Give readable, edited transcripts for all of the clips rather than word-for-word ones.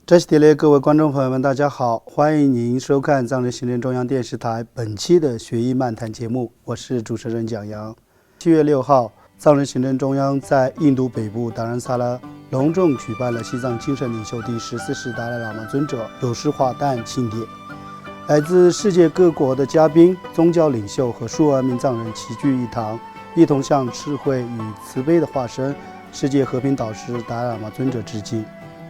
这系列各位观众朋友们，大家好，欢迎您收看藏人行政中央电视台本期的学医漫谈节目，我是主持人蒋阳。7月6号，藏人行政中央在印度北部达兰萨拉隆重举办了西藏精神领袖第14世达赖喇嘛尊者九世华诞庆典，来自世界各国的嘉宾、宗教领袖和数万名藏人齐聚一堂，一同向智慧与慈悲的化身、世界和平导师达赖喇嘛尊者致敬。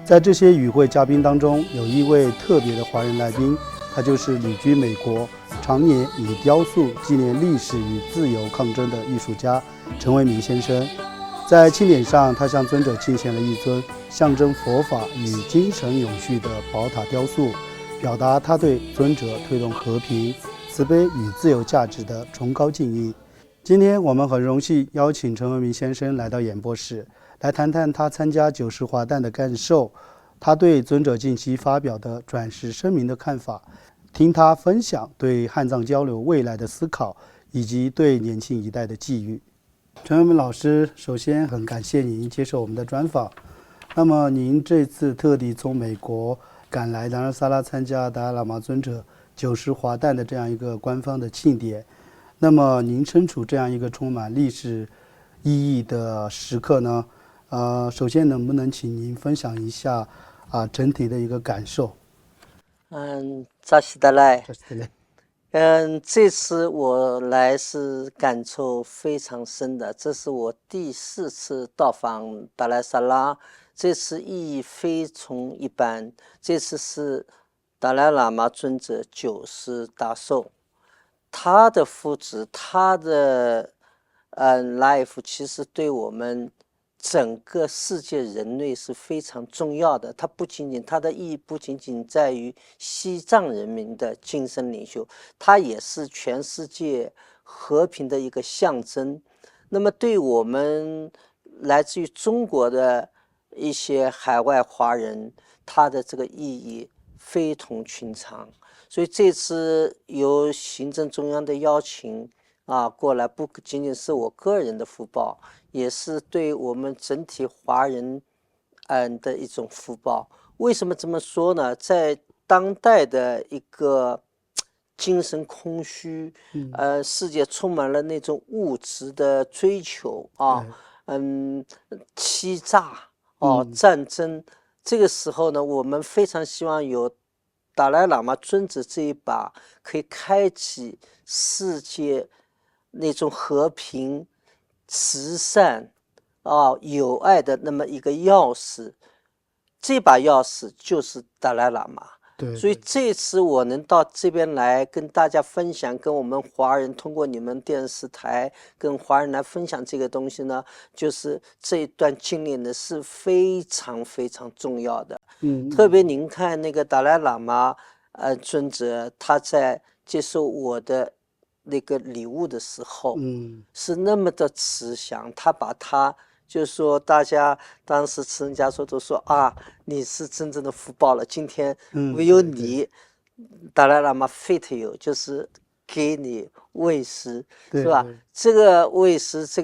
在这些与会嘉宾当中，有一位特别的华人来宾，他就是旅居美国、常年以雕塑纪念历史与自由抗争的艺术家陈为民先生。在庆典上，他向尊者敬献了一尊象征佛法与精神永续的宝塔雕塑，表达他对尊者推动和平、慈悲与自由价值的崇高敬意。今天我们很荣幸邀请陈为民先生来到演播室，来谈谈他参加九世华诞的感受，他对尊者近期发表的转世声明的看法，听他分享对汉藏交流未来的思考，以及对年轻一代的寄语。陈为民老师，首先很感谢您接受我们的专访。那么您这次特地从美国赶来达兰萨拉参加达赖喇嘛尊者九世华诞的这样一个官方的庆典，那么您身处这样一个充满历史意义的时刻呢？首先能不能请您分享一下整体的一个感受？扎西德赖。这次我来是感受非常深的，这是我第4次到访达赖萨拉，这次意义非同一般。这次是达赖喇嘛尊者九世大寿，他的福祉，他的life 其实对我们整个世界人类是非常重要的。它的意义不仅仅在于西藏人民的精神领袖，它也是全世界和平的一个象征。那么对我们来自于中国的一些海外华人，它的这个意义非同寻常。所以这次由行政中央的邀请过来，不仅仅是我个人的福报，也是对我们整体华人的一种福报。为什么这么说呢？在当代的一个精神空虚，世界充满了那种物质的追求欺诈战争，这个时候呢，我们非常希望有达赖喇嘛尊者这一把可以开启世界那种和平、慈善友爱的那么一个钥匙。这把钥匙就是达赖喇嘛。所以这次我能到这边来跟大家分享，跟我们华人通过你们电视台跟华人来分享这个东西呢，就是这一段经历呢是非常非常重要的。特别您看那个达赖喇嘛尊者，他在接受我的那个礼物的时候，是那么的慈祥。他把他就是说，大家当时慈人家说都说你是真正的福报了，今天唯有你达赖喇嘛 fit you， 就是给你喂食，是吧？这个喂食，这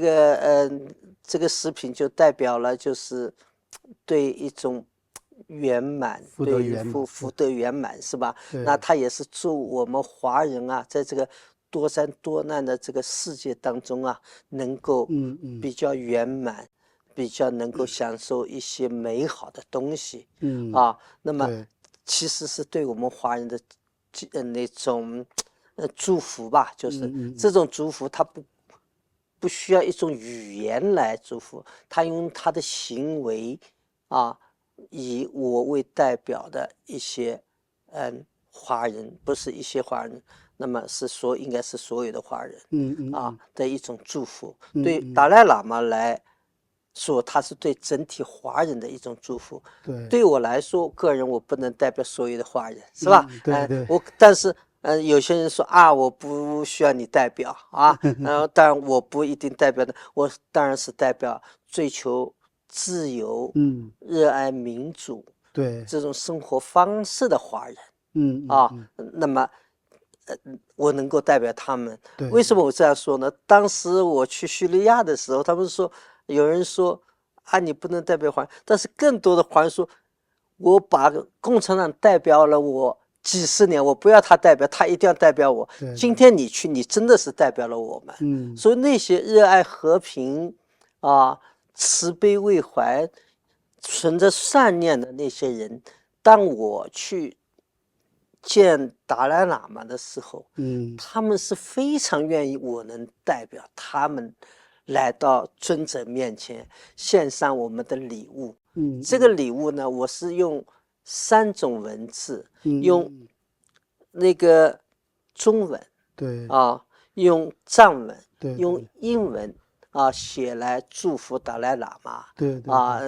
个食品就代表了就是对一种圆满，对福德圆满，是吧？那他也是祝我们华人在这个多灾多难的这个世界当中能够比较圆满，比较能够享受一些美好的东西。那么其实是对我们华人的那种祝福吧，就是这种祝福，他不需要一种语言来祝福，他用他的行为以我为代表的一些华人，不是一些华人，那么应该是所有的华人的一种祝福。对达赖喇嘛来说，他是对整体华人的一种祝福。对我来说，个人我不能代表所有的华人，是吧？但是有些人说我不需要你代表当然我不一定代表的，我当然是代表追求自由，热爱民主，这种生活方式的华人。那么我能够代表他们。为什么我这样说呢？当时我去叙利亚的时候，他们说有人说你不能代表华人，但是更多的华人说我把共产党代表了我几十年，我不要他代表，他一定要代表我。今天你去，你真的是代表了我们。所以那些热爱和平啊、慈悲为怀、存着善念的那些人，当我去见达赖喇嘛的时候，他们是非常愿意我能代表他们来到尊者面前，献上我们的礼物。这个礼物呢，我是用3种文字，用那个中文，对啊，用藏文，用英文啊写来祝福达赖喇嘛，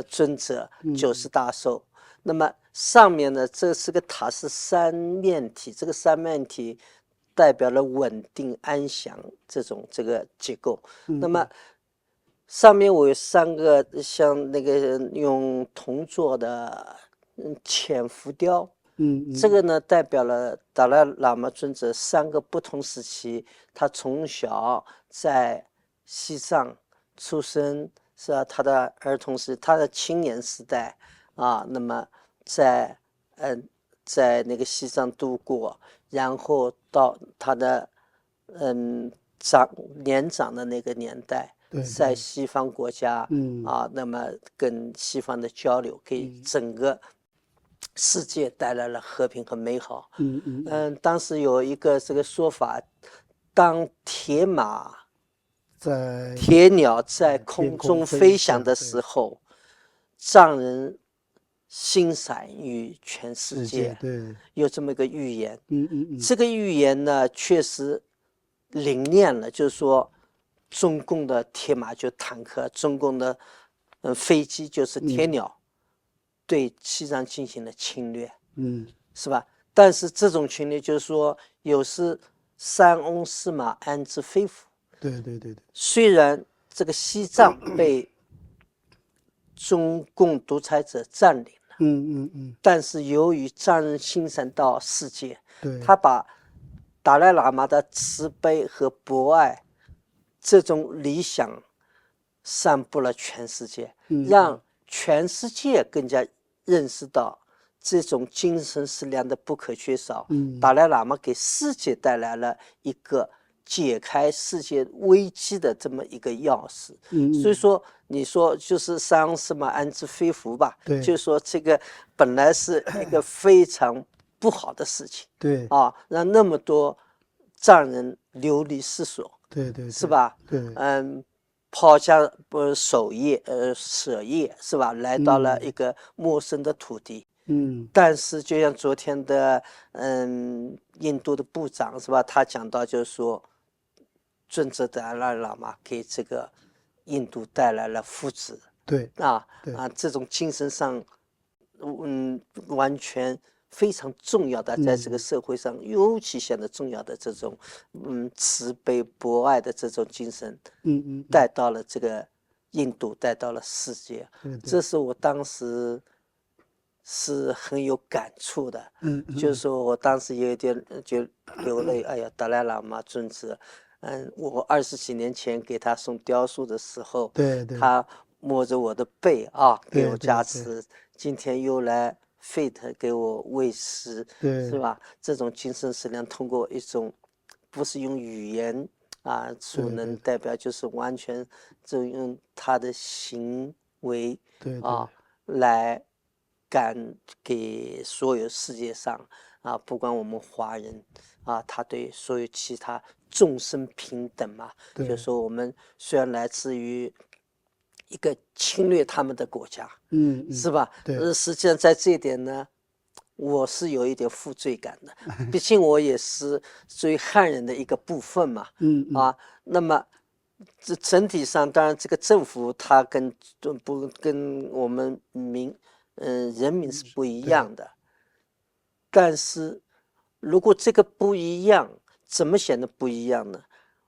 尊者90大寿。那么上面呢，这是个塔是3面体，这个3面体代表了稳定安详这个结构。那么上面我有3个像那个用铜做的浅浮雕，这个呢代表了达赖喇嘛尊者3个不同时期，他从小在西藏出生，是吧？他的儿童时，他的青年时代啊，那么在那个西藏度过，然后到他的年长的那个年代。在西方国家那么跟西方的交流，给整个世界带来了和平和美好。当时有一个这个说法，当铁鸟在空中飞翔的时候，藏人心闪于全世界。有这么一个预言。这个预言呢，确实灵验了，就是说。中共的铁马就坦克，中共的飞机就是铁鸟，对西藏进行了侵略，是吧？但是这种侵略就是说，有时3翁4马安知非福。虽然这个西藏被中共独裁者占领了，但是由于藏人心闪到世界，他把达赖喇嘛的慈悲和博爱。这种理想散布了全世界，让全世界更加认识到这种精神食粮的不可缺少。达赖喇嘛给世界带来了一个解开世界危机的这么一个钥匙。所以说，你说就是3翁4马安知非福吧？就是说这个本来是一个非常不好的事情。让那么多藏人流离失所。是吧？抛家舍业是吧？来到了一个陌生的土地。但是就像昨天的印度的部长是吧？他讲到就是说，尊者达赖喇嘛给这个印度带来了福祉。这种精神上，完全。非常重要的，在这个社会上尤其显得重要的这种慈悲博爱的这种精神，带到了这个印度，带到了世界。这是我当时是很有感触的。就是说我当时有一点就流泪。哎呀，达赖喇嘛尊者，我20几年前给他送雕塑的时候，他摸着我的背啊，给我加持。今天又来。Fate 给我喂食，是吧？这种精神食粮通过一种不是用语言所能代表，就是完全就用他的行为来给所有世界上不管我们华人他对所有其他众生平等嘛。就是说我们虽然来自于一个侵略他们的国家，是吧？实际上在这一点呢，我是有一点负罪感的，毕竟我也是属于汉人的一个部分嘛。那么这整体上，当然这个政府它跟我们人民是不一样的，但是如果这个不一样，怎么显得不一样呢？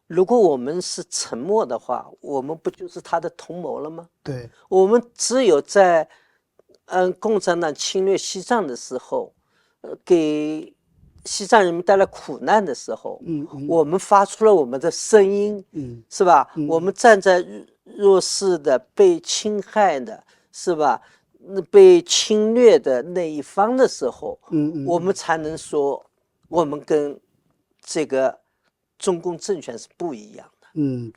如果我们是沉默的话，我们不就是他的同谋了吗？我们只有在共产党侵略西藏的时候，给西藏人民带来苦难的时候，我们发出了我们的声音，是吧？我们站在弱势的、被侵害的，是吧？被侵略的那一方的时候，我们嗯才能说我们跟这个中共政权是不一样的，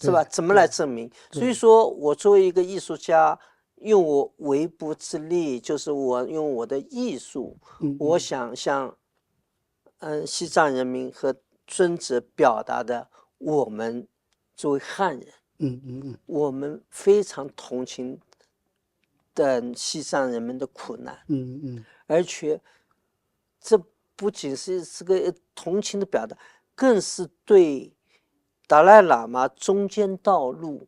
是吧？对怎么来证明？所以对，说我作为一个艺术家，用我微薄之力，就是我用我的艺术，我想向西藏人民和尊者表达的，我们作为汉人，我们非常同情的西藏人民的苦难，而且这不仅是这个同情的表达，更是对达赖喇嘛中间道路、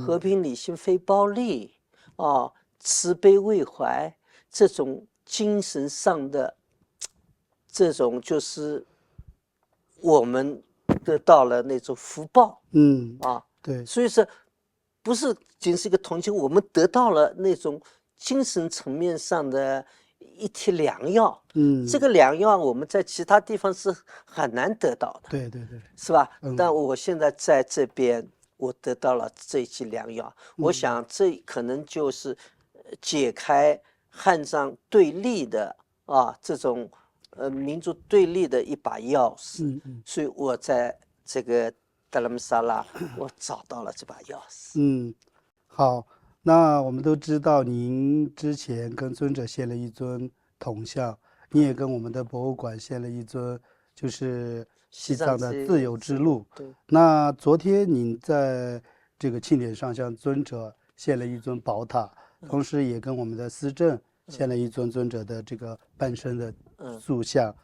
和平、理性、非暴力啊、慈悲为怀这种精神上的这种，就是我们得到了那种福报，对，所以说不是仅是一个同情，我们得到了那种精神层面上的一帖良药。这个良药我们在其他地方是很难得到的，对，是吧？但我现在在这边，我得到了这一剂良药，我想这可能就是解开汉藏对立的这种民族对立的一把钥匙。所以我在这个达拉姆萨拉，我找到了这把钥匙。好，那我们都知道，您之前跟尊者献了一尊铜像，你也跟我们的博物馆献了一尊，就是西藏的自由之路。对。那昨天您在这个庆典上向尊者献了一尊宝塔，同时也跟我们的思政献了一尊尊者的这个半身的塑像。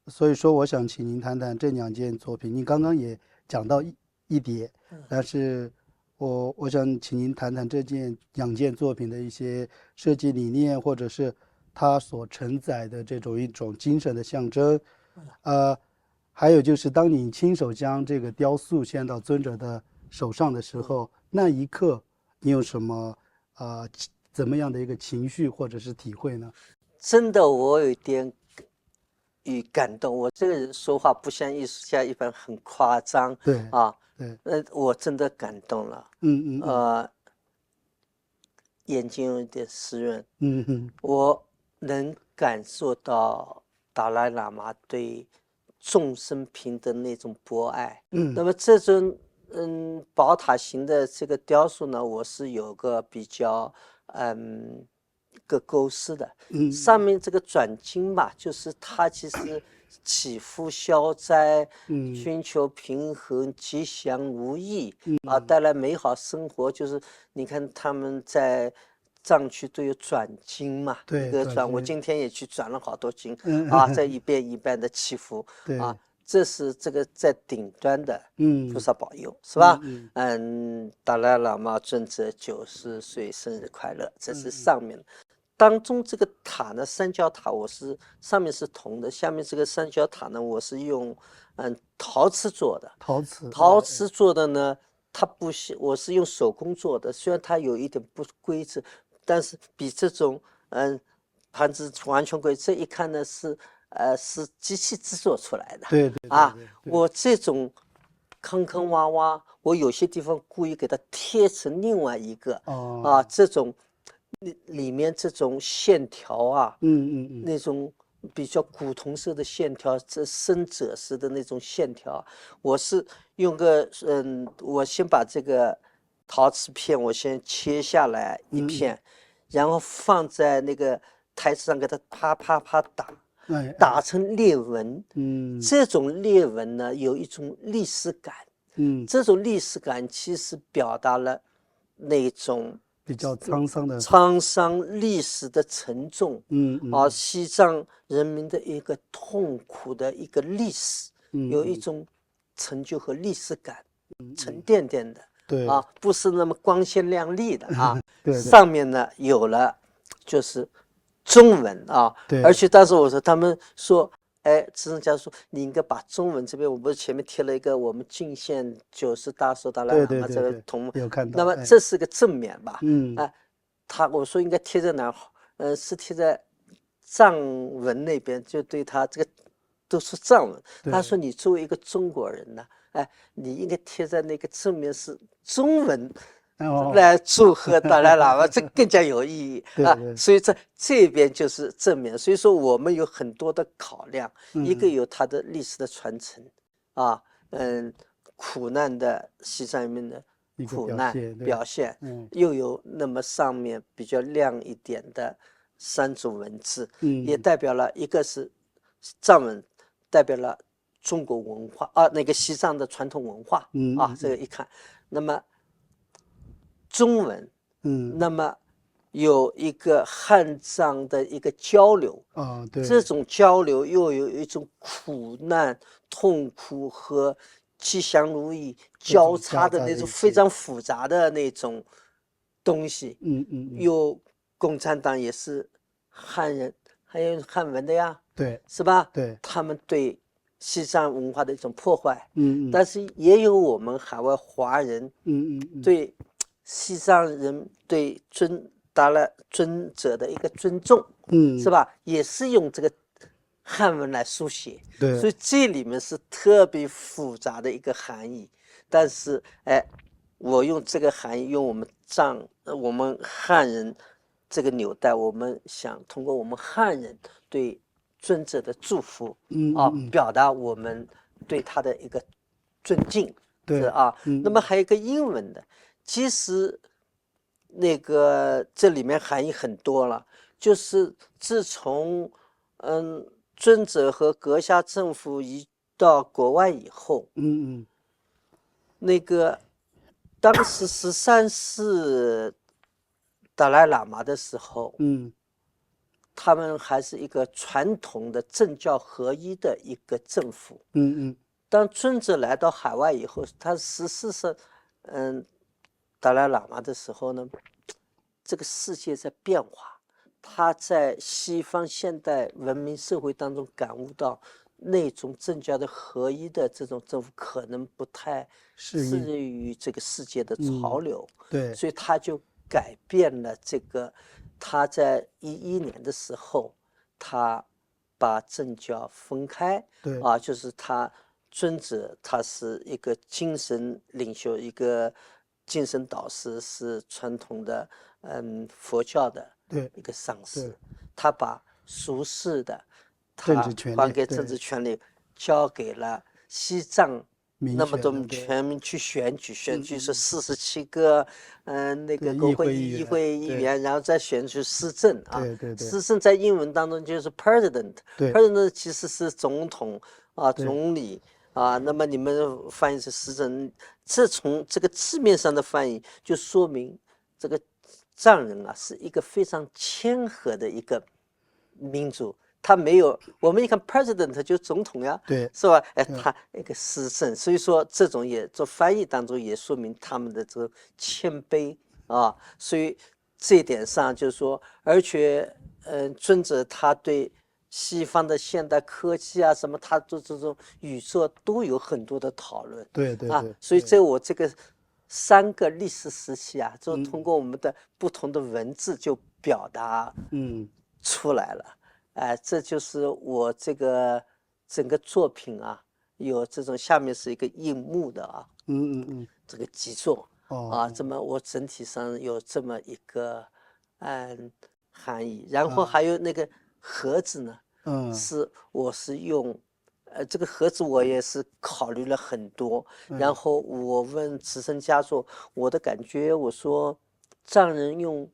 所以说我想请您谈谈这两件作品。您刚刚也讲到一叠，但是我想请您谈谈两件作品的一些设计理念，或者是它所承载的一种精神的象征。还有就是当你亲手将这个雕塑献到尊者的手上的时候，那一刻你有什么怎么样的一个情绪或者是体会呢？真的，我有一点感动。我这个人说话不像艺术家一般很夸张，对，我真的感动了。眼睛有点湿润。我能感受到达赖喇嘛对众生平等那种博爱。那么这尊宝塔形的这个雕塑呢，我是有个比较个构思的。上面这个转经吧，就是它其实祈福消灾，寻求平衡、吉祥如意带来美好生活。就是你看他们在藏区都有转经嘛，对，一个转，我今天也去转了好多经在一遍一遍的祈福这是这个在顶端的菩萨保佑，是吧？达赖喇嘛尊者90岁生日快乐，这是上面的。当中这个塔呢，三角塔，上面是铜的，下面这个三角塔呢，我是用陶瓷做的。陶瓷做的呢，它不是，我是用手工做的，虽然它有一点不规则，但是比这种盘子完全规则，这一看呢是机器制作出来的。对，我这种坑坑洼洼，我有些地方故意给它贴成另外一个这种里面这种线条那种比较古铜色的线条，这深赭式的那种线条，我是用个我先把这个陶瓷片我先切下来一片，然后放在那个台子上给它啪啪啪打成裂纹。这种裂纹呢有一种历史感。这种历史感其实表达了那种比较沧桑历史的沉重。西藏人民的一个痛苦的一个历史，有一种成就和历史感，沉甸甸的。不是那么光鲜亮丽的上面呢有了就是中文而且当时我说他们说执政家说你应该把中文这边，我不是前面贴了一个我们泾县90大寿达赖喇嘛这个铜，那么这是个正面吧？我说应该贴在哪儿？是贴在藏文那边，就对他这个都是藏文。他说你作为一个中国人呢，你应该贴在那个正面是中文来祝贺达赖喇嘛，这更加有意义啊。对，所以这边就是正面，所以说我们有很多的考量，一个有它的历史的传承啊，苦难的西藏人民的苦难表现，又有那么上面比较亮一点的3种文字，也代表了一个是藏文，代表了中国文化啊，那个西藏的传统文化啊，这个一看，那么中文，那么有一个汉藏的一个交流啊，对，这种交流又有一种苦难、痛苦和吉祥如意交叉的那种非常复杂的那种东西。有共产党也是汉人，还有汉文的呀，对，是吧？对，他们对西藏文化的一种破坏，但是也有我们海外华人，对西藏人对达赖尊者的一个尊重，是吧？也是用这个汉文来书写，对，所以这里面是特别复杂的一个含义。但是，我用这个含义，用我们汉人这个纽带，我们想通过我们汉人对尊者的祝福，表达我们对他的一个尊敬，对啊。那么还有一个英文的，其实那个这里面含义很多了，就是自从尊者和阁下政府移到国外以后，那个当时13世达赖喇嘛的时候，他们还是一个传统的政教合一的一个政府。当尊者来到海外以后，他14世达赖喇嘛的时候呢，这个世界在变化，他在西方现代文明社会当中感悟到那种政教的合一的这种政府可能不太适应于这个世界的潮流，对，所以他就改变了这个。他在11年的时候，他把政教分开，就是他尊者，他是一个精神领袖，一个精神导师，是传统的佛教的一个上师，他把俗世的他还给政治权利，交给了西藏那么多全民去选举是47个那个国会议会议员，然后再选出施政啊。施政在英文当中就是 president 其实是总统啊，总理啊。那么你们翻译成施政，从这个字面上的翻译就说明这个藏人啊是一个非常谦和的一个民族。他没有，我们一看 president 就是总统呀，是吧？他一个施政，所以说这种也做翻译当中也说明他们的这种谦卑啊。所以这一点上就是说，而且尊者他对西方的现代科技啊什么，他做这种宇宙都有很多的讨论。所以我这个3个历史时期啊，就通过我们的不同的文字就表达出来了。这就是我这个整个作品啊，有这种下面是一个印幕的啊，这个基座啊，这么我整体上有这么一个含义，然后还有那个盒子呢，我是用这个盒子我也是考虑了很多，然后我问慈生家作，我的感觉我说藏人用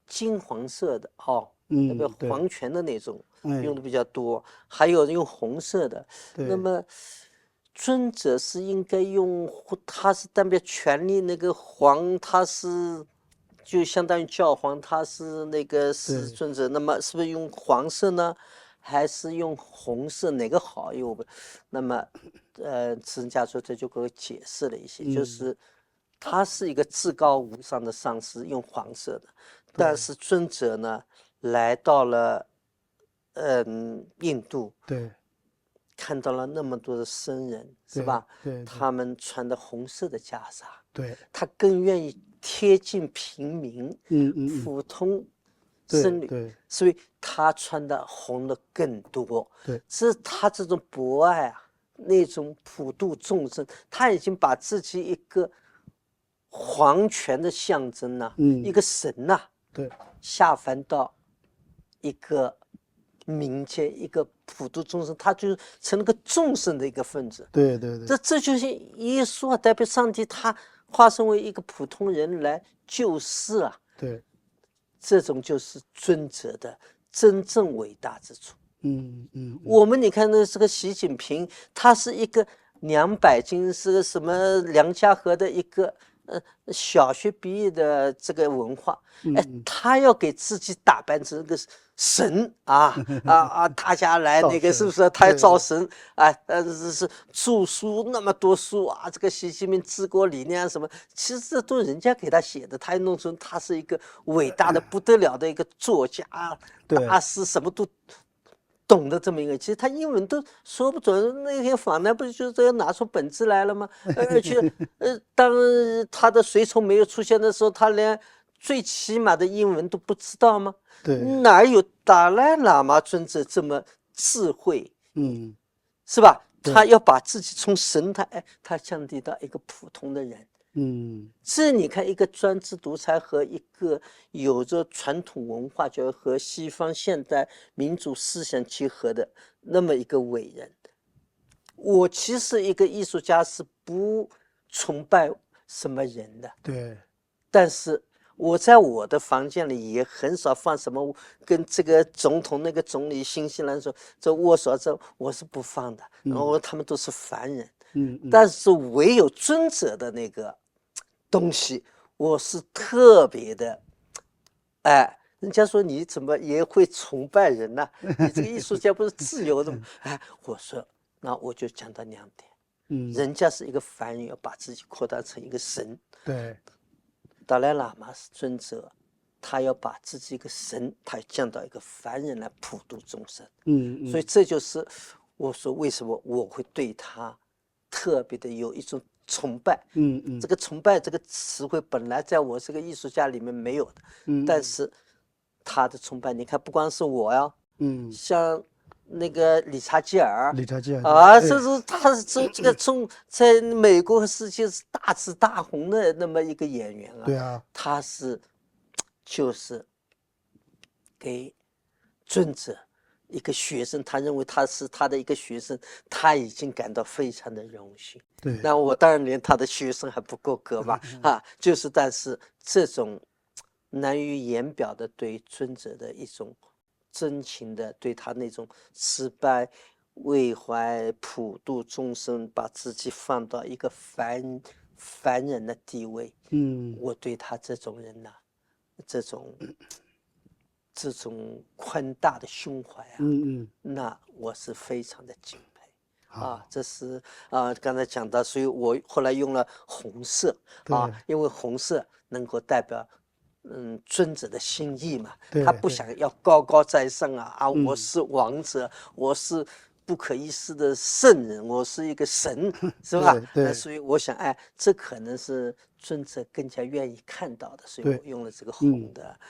金黄色的那个黄泉的那种用的比较多，还有用红色的。那么尊者是应该用，他是代表权力那个黄，他是就相当于教皇，他是那个是尊者，那么是不是用黄色呢？还是用红色哪个好？那么慈生家作这就给我解释了一些，就是他是一个至高无上的上师，用黄色的，但是尊者呢来到了印度，看到了那么多的僧人，是吧？他们穿的红色的袈裟，他更愿意贴近平民，普通僧侣，所以他穿的红的更多。是他这种博爱啊，那种普度众生，他已经把自己一个皇权的象征呐，一个神呐，对，下凡到一个民间，一个普度众生，他就成了个众生的一个分子。对对对，这就是耶稣啊，代表上帝，他化身为一个普通人来救世啊。对，这种就是尊者的真正伟大之处。我们你看那这个习近平，他是一个200斤，是个什么梁家河的一个小学毕业的这个文化，他要给自己打扮成个神啊大家来那个是不是？他要造神啊，是著书那么多书啊，这个习近平治国理念什么，其实这都人家给他写的，他弄成他是一个伟大的不得了的一个作家、大师，什么都懂得这么一个，其实他英文都说不准。那天访谈不是就是这样拿出本质来了吗？而且，当他的随从没有出现的时候，他连最起码的英文都不知道吗？对，哪有达赖喇嘛尊者这么智慧？是吧？他要把自己从神他降低到一个普通的人。这你看，一个专制独裁和一个有着传统文化教育和西方现代民主思想结合的那么一个伟人。我其实一个艺术家是不崇拜什么人的，对，但是我在我的房间里也很少放什么跟这个总统那个总理新西兰说这握手这我是不放的，然后他们都是凡人。但是唯有尊者的那个东西，我是特别的，人家说你怎么也会崇拜人呢？你这个艺术家不是自由的吗？我说那我就讲到2点，人家是一个凡人，要把自己扩大成一个神。对，达赖喇嘛是尊者，他要把自己一个神，他降到一个凡人来普度众生。所以这就是我说为什么我会对他特别的有一种崇拜。这个崇拜这个词汇本来在我这个艺术家里面没有的，但是他的崇拜，你看不光是我呀，像那个理查基尔啊，这是他是这个在美国和世界是大紫大红的那么一个演员啊。对啊，他就是给尊者一个学生，他认为他是他的一个学生，他已经感到非常的荣幸。对，那我当然连他的学生还不够格嘛，但是这种难于言表的对尊者的一种真情的，对他那种慈悲为怀、普度众生，把自己放到一个凡人的地位，我对他这种人呐，这种宽大的胸怀啊，那我是非常的敬佩。这是刚才讲到，所以我后来用了红色因为红色能够代表尊者的心意嘛，他不想要高高在上我是王者，我是不可一世的圣人，我是一个神，是吧？所以我想，这可能是尊者更加愿意看到的，所以我用了这个红的，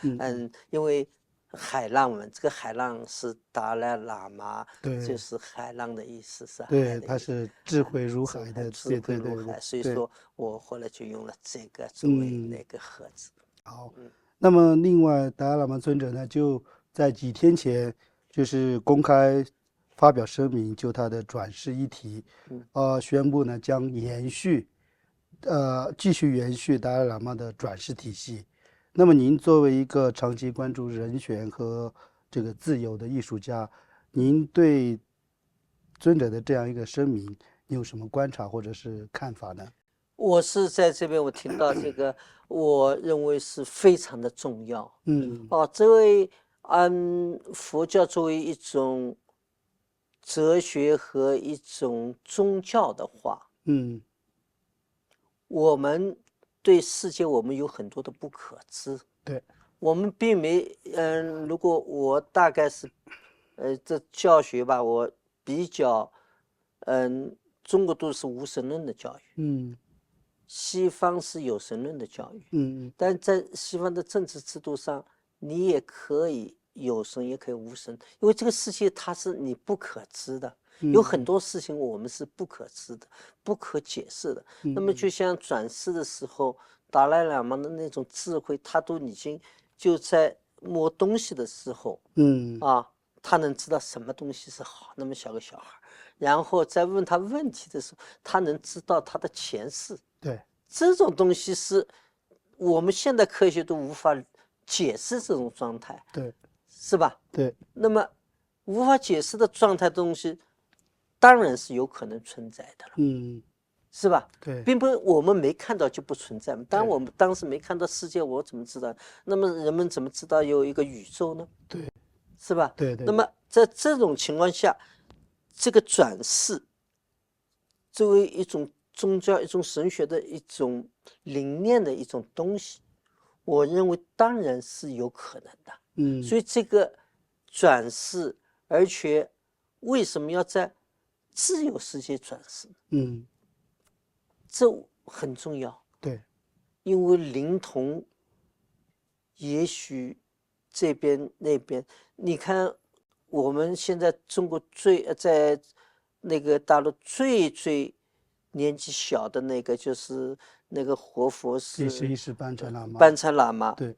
因为海浪们，这个海浪是达赖喇嘛，就是海浪的意思，是海的意思，对，它是智慧如海的，智慧如海，所以说我后来就用了这个作为那个盒子。好，那么另外达赖喇嘛尊者呢，就在几天前就是公开发表声明，就他的转世议题，宣布呢将继续延续达赖喇嘛的转世体系。那么您作为一个长期关注人权和这个自由的艺术家，您对尊者的这样一个声明，你有什么观察或者是看法呢？我是在这边，我听到这个，我认为是非常的重要。这位佛教作为一种哲学和一种宗教的话，我们对世界我们有很多的不可知。对，我们并没如果我大概是这教学吧，我比较中国都是无神论的教育，西方是有神论的教育，但在西方的政治制度上，你也可以有神，也可以无神，因为这个世界它是你不可知的。有很多事情我们是不可知的、不可解释的。那么就像转世的时候，达赖喇嘛的那种智慧，他都已经就在摸东西的时候，他能知道什么东西是好，那么小个小孩，然后在问他问题的时候，他能知道他的前世。对，这种东西是我们现代科学都无法解释这种状态，对，是吧？对。那么无法解释的状态的东西，当然是有可能存在的了，是吧？对，并不是我们没看到就不存在嘛。当我们当时没看到世界，我怎么知道？那么人们怎么知道有一个宇宙呢？对，是吧？对对。那么在这种情况下，这个转世作为一种宗教、一种神学的一种理念的一种东西，我认为当然是有可能的。所以这个转世，而且为什么要在自由世界转世？这很重要。对，因为灵童也许这边那边，你看我们现在中国在那个大陆最年纪小的那个就是那个活佛是第11世班禅喇嘛。班禅喇嘛，对，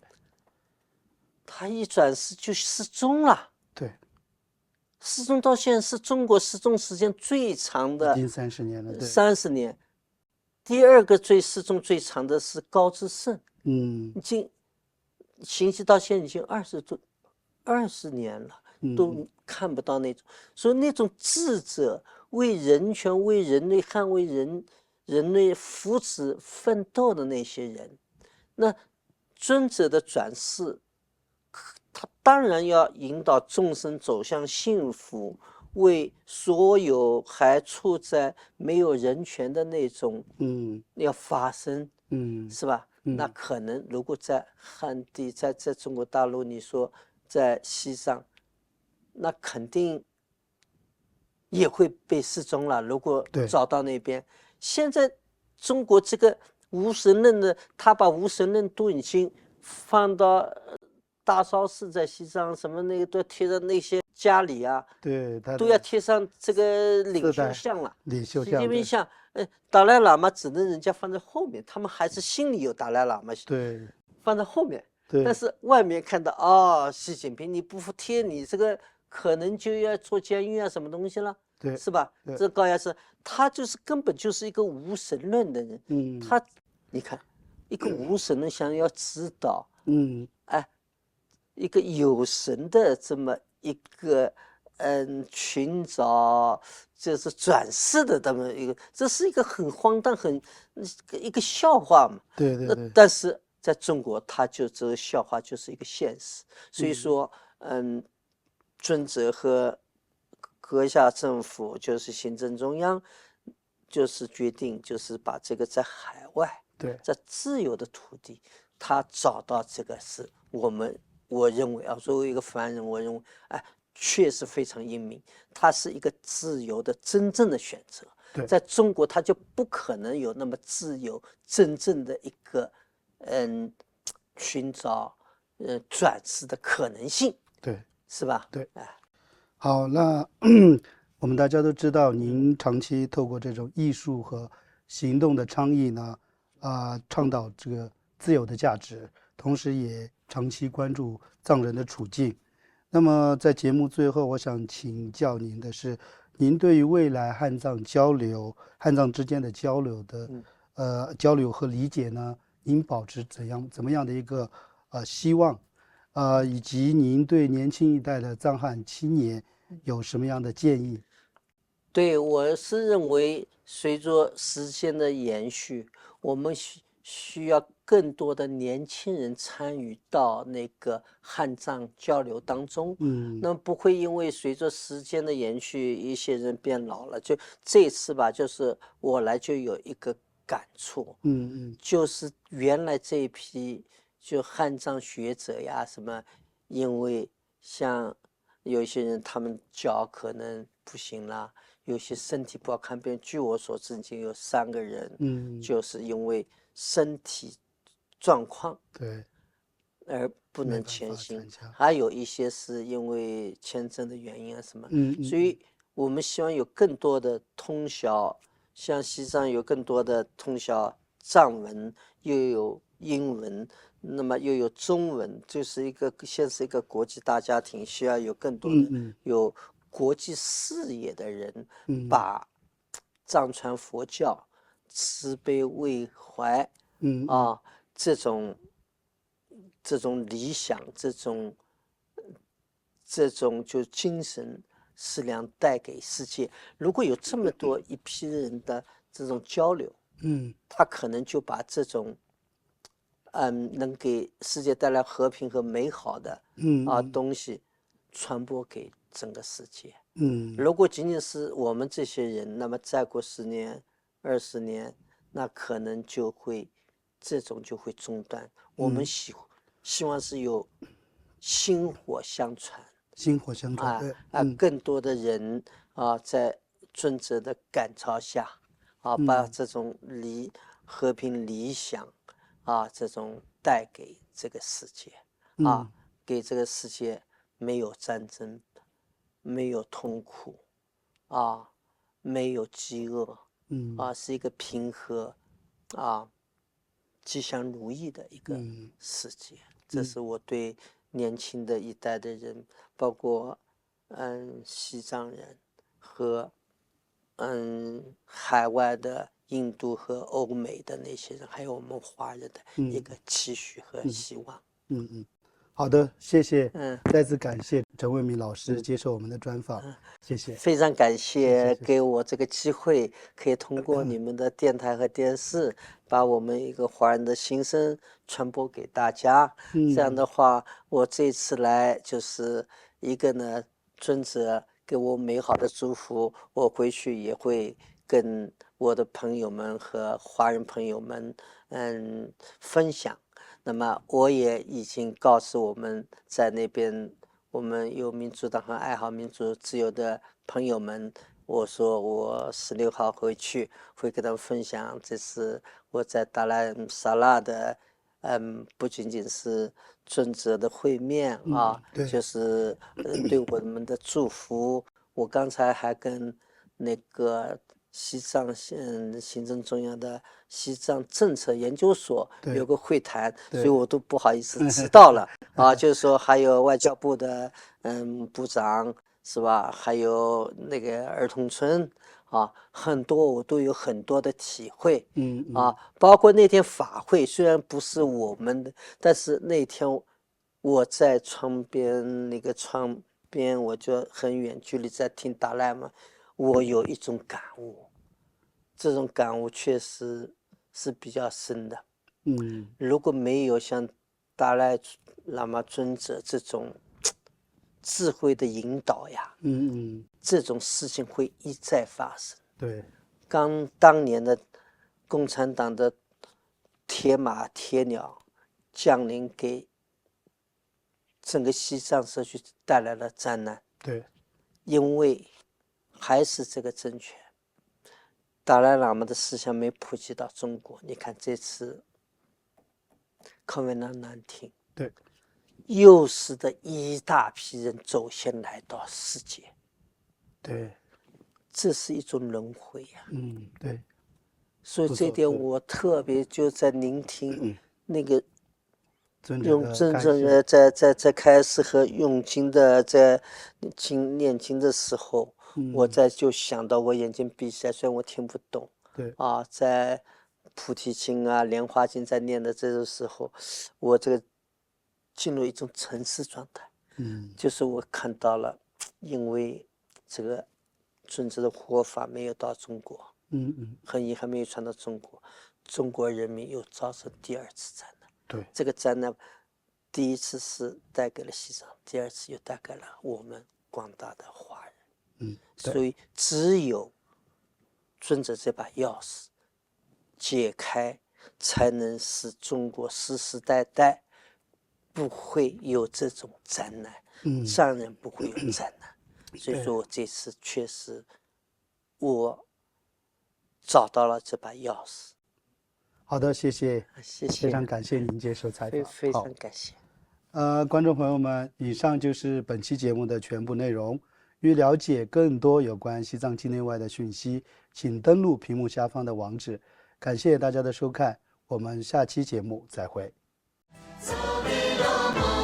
他一转世就失踪了。对，失踪到现在是中国失踪时间最长的，已经30年了。对，30年。第二个失踪最长的是高知胜，已经行迹到现在已经20年了，都看不到那种。所以那种智者为人权、为人类捍卫人类福祉奋斗的那些人，那尊者的转世，他当然要引导众生走向幸福，为所有还处在没有人权的那种要发声，是吧？那可能如果在汉地，在中国大陆，你说在西藏，那肯定也会被失踪了。如果找到那边，现在中国这个无神论的，他把无神论都已经放到大昭寺在西藏，什么那个都贴到那些家里啊，对，都要贴上这个领袖像了，习近平像。达赖喇嘛只能人家放在后面，他们还是心里有达赖喇嘛，对，放在后面。但是外面看到习近平你不服贴，你这个可能就要坐监狱啊，什么东西了，是吧？这高压是，他就是根本就是一个无神论的人。你看，一个无神论想要指导，一个有神的这么一个寻找就是转世的这么一个，这是一个很荒诞一个笑话嘛。对。但是在中国，他就这个笑话就是一个现实。所以说，尊者和阁下政府就是行政中央，就是决定就是把这个在海外，在自由的土地，他找到这个是我认为作为一个凡人，我认为确实非常英明，它是一个自由的真正的选择。在中国，它就不可能有那么自由真正的一个寻找转世的可能性，是吧？对。好，那我们大家都知道，您长期透过这种艺术和行动的倡议呢，倡导这个自由的价值，同时也长期关注藏人的处境。那么在节目最后，我想请教您的是，您对于未来汉藏之间的交流和理解呢，您保持怎么样的一个希望，以及您对年轻一代的藏汉青年有什么样的建议？对，我是认为随着时间的延续，我们需要更多的年轻人参与到那个汉藏交流当中。那么不会因为随着时间的延续，一些人变老了。就这次吧，就是我来就有一个感触，就是原来这一批就汉藏学者呀什么，因为像有一些人他们脚可能不行了。有些身体不好看病，据我所知，已经有3个人，就是因为身体状况而不能前行，还有一些是因为签证的原因什么，所以我们希望有更多的通晓，像西藏有更多的通晓藏文，又有英文，那么又有中文，就是现在是一个国际大家庭，需要有更多的有国际视野的人，把藏传佛教慈悲为怀这种理想，这种就精神食粮带给世界。如果有这么多一批人的这种交流，他可能就把这种能给世界带来和平和美好的东西传播给整个世界。如果仅仅是我们这些人，那么再过10年、20年，那可能这种就会中断。我们希望是有薪火相传，薪火相传，对，更多的人在尊者的感召下把这种和平理想这种带给这个世界给这个世界没有战争，没有痛苦没有饥饿是一个平和吉祥如意的一个世界。这是我对年轻的一代的人，包括西藏人和海外的印度和欧美的那些人，还有我们华人的一个期许和希望。好的，谢谢，再次感谢陈为民老师接受我们的专访，谢谢，非常感谢给我这个机会，可以通过你们的电台和电视，把我们一个华人的心声传播给大家。这样的话，我这次来就是一个呢，尊者给我美好的祝福，我回去也会跟我的朋友们和华人朋友们分享。那么我也已经告诉我们在那边我们有民主党和爱好民主自由的朋友们，我说我16号回去会跟他们分享，这是我在达赖萨拉的不仅仅是尊者的会面就是对我们的祝福。我刚才还跟那个西藏行政中央的西藏政策研究所有个会谈，所以我都不好意思迟到了就是说还有外交部的部长是吧，还有那个儿童村很多我都有很多的体会包括那天法会虽然不是我们的，但是那天我在窗边我就很远距离在听达赖嘛，我有一种感悟，这种感悟确实是比较深的。如果没有像达赖喇嘛尊者这种智慧的引导呀，这种事情会一再发生。对，当年的共产党的铁马铁鸟降临，给整个西藏社区带来了灾难。对，因为还是这个政权，达赖喇嘛的思想没普及到中国。你看这次COVID-19，对，又使得一大批人走线来到世界。对，这是一种轮回呀。对。所以这点我特别就在聆听那个用真正的在开始和用经的在念经的时候，我就想到我眼睛闭起来，虽然我听不懂，对在菩提经莲花经在念的这个时候，我这个进入一种沉思状态，就是我看到了，因为这个尊者的活法没有到中国，很遗憾没有传到中国，中国人民又遭受第二次灾难。对，这个灾难第一次是带给了西藏，第二次又带给了我们广大的华人。所以只有尊者这把钥匙解开，才能使中国世世代代不会有这种灾难，藏人不会有灾难。所以说我这次确实我找到了这把钥匙。好的，谢谢，谢谢，非常感谢您接受采访，非常感谢。观众朋友们，以上就是本期节目的全部内容。欲了解更多有关西藏境内外的讯息，请登录屏幕下方的网址感谢大家的收看，我们下期节目再会。それらも